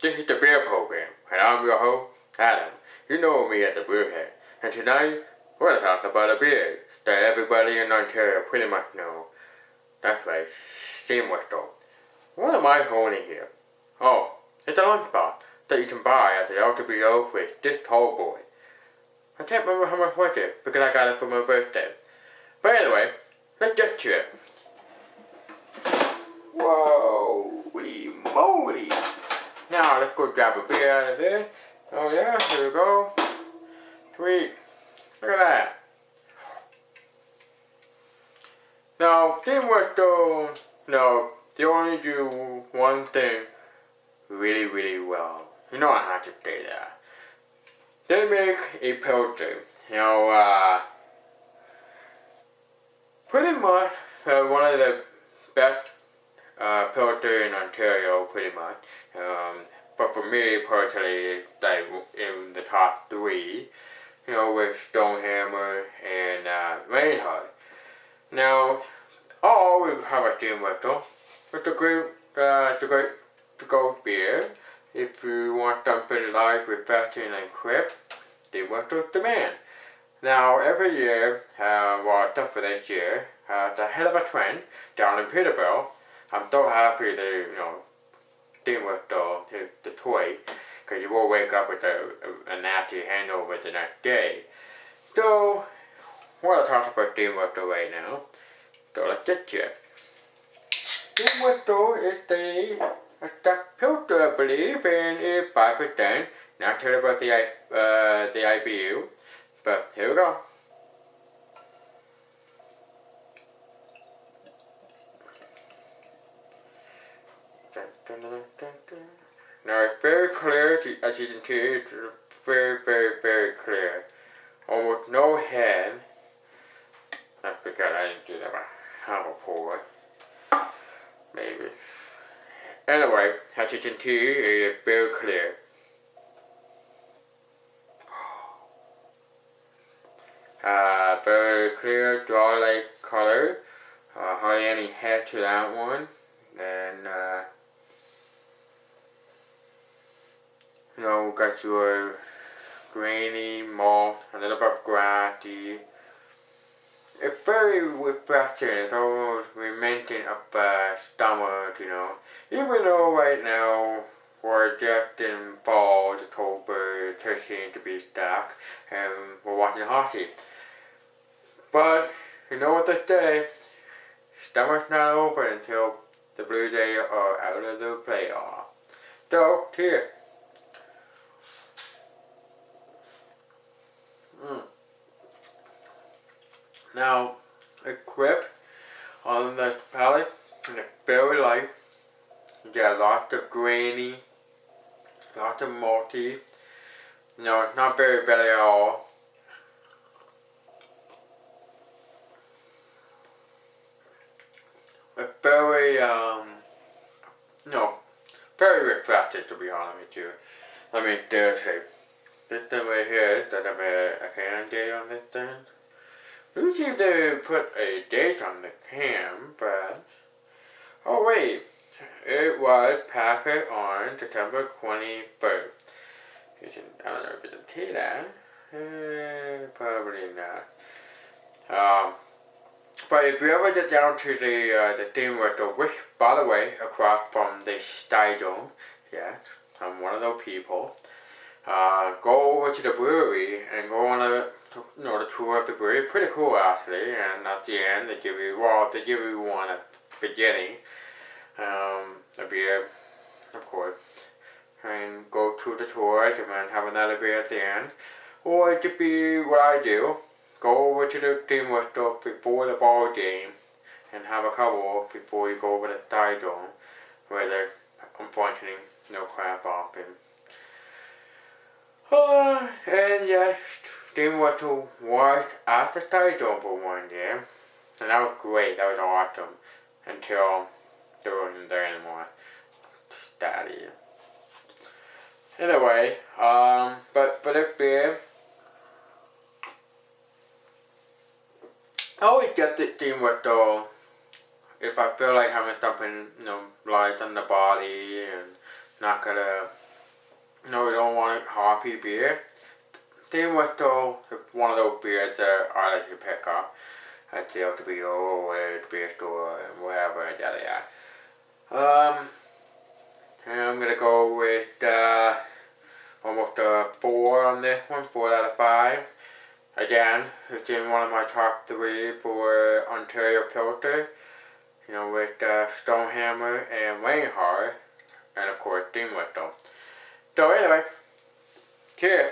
This is the beer program, and I'm your host, Adam. You know me as the Brew Head, and tonight we're talking about a beer that everybody in Ontario pretty much knows. That's right, steam whistle. What am I holding here? Oh, it's a lunchbox that you can buy at the LWO with this tall boy. I can't remember how much was it because I got it for my birthday. But anyway, let's get to it. Whoa, holy moly! Now let's go grab a beer out of there. Oh yeah, here we go. Sweet. Look at that. Now, steam whistle, they only do one thing really, really well. You know I have to say that. They make a Pilsner. Pretty much one of the best Pilsner in Ontario, pretty much. But for me personally, like in the top three, with Stonehammer and Reinhardt. Now, I always have a steam whistle. It's a great to go beer. If you want something light, refreshing, and crisp, steam whistle's the man. Now, every year, except for this year, it's ahead of a trend down in Peterborough. I'm so happy that, steam whistle is the toy, because you will wake up with a nasty hangover the next day. So, we're going to talk about steam whistle right now. So let's get to it. Steam whistle is the Pilsner, I believe, and it's 5%. Not sure about the IBU, but here we go. Now it's very clear, as you can see, it's very, very, very clear. Almost no head. That's because I didn't do that by half a pour. Maybe. Anyway, as you can see, it's very clear. Very clear, draw-like color. Hardly any head to that one. And, got your grainy malt, a little bit grassy. It's very refreshing. It's almost remitting of stomach, Even though right now we're just in fall, October, it's starting to be stuck, and we're watching hockey. But you know what they say? Summer's not over until the Blue Jays are out of the playoff. So here. Now, a grip on the palate, and it's very light. You get lots of grainy, lots of malty. It's not very bitter at all. It's very, very refreshing, to be honest with you. Let me dare say, this thing right here, does have a can date on this thing? Usually they put a date on the can, but... Oh wait, it was packet on September 21st. I don't know if you can see that. Probably not. But if you ever get down to the steam whistle, which, by the way, across from the stadium, yes, I'm one of those people, go over to the brewery and go on the tour of the brewery. Pretty cool, actually. And at the end, they give you one at the beginning, a beer, of course, and go through the tour and then have another beer at the end. Or it could be what I do. Go over to the steam whistle before the ball game and have a couple before you go over the stadium, where there's unfortunately no crap off. And yes, steam whistle was at the stadium for one year, and that was great. That was awesome until they weren't there anymore. Daddy. Anyway, but for this beer, I always get the steam whistle if I feel like having something, light on the body and not gonna No, we don't want hoppy beer. Steam Whistle is one of those beers that I like to pick up at the LWO or the beer store and whatever, yada yada. And I'm gonna go with almost a 4 on this one, 4 out of 5. Again, it's in one of my top 3 for Ontario Pilsner, with Stonehammer and Reinhardt, and of course Steam Whistle. So anyway, cheers.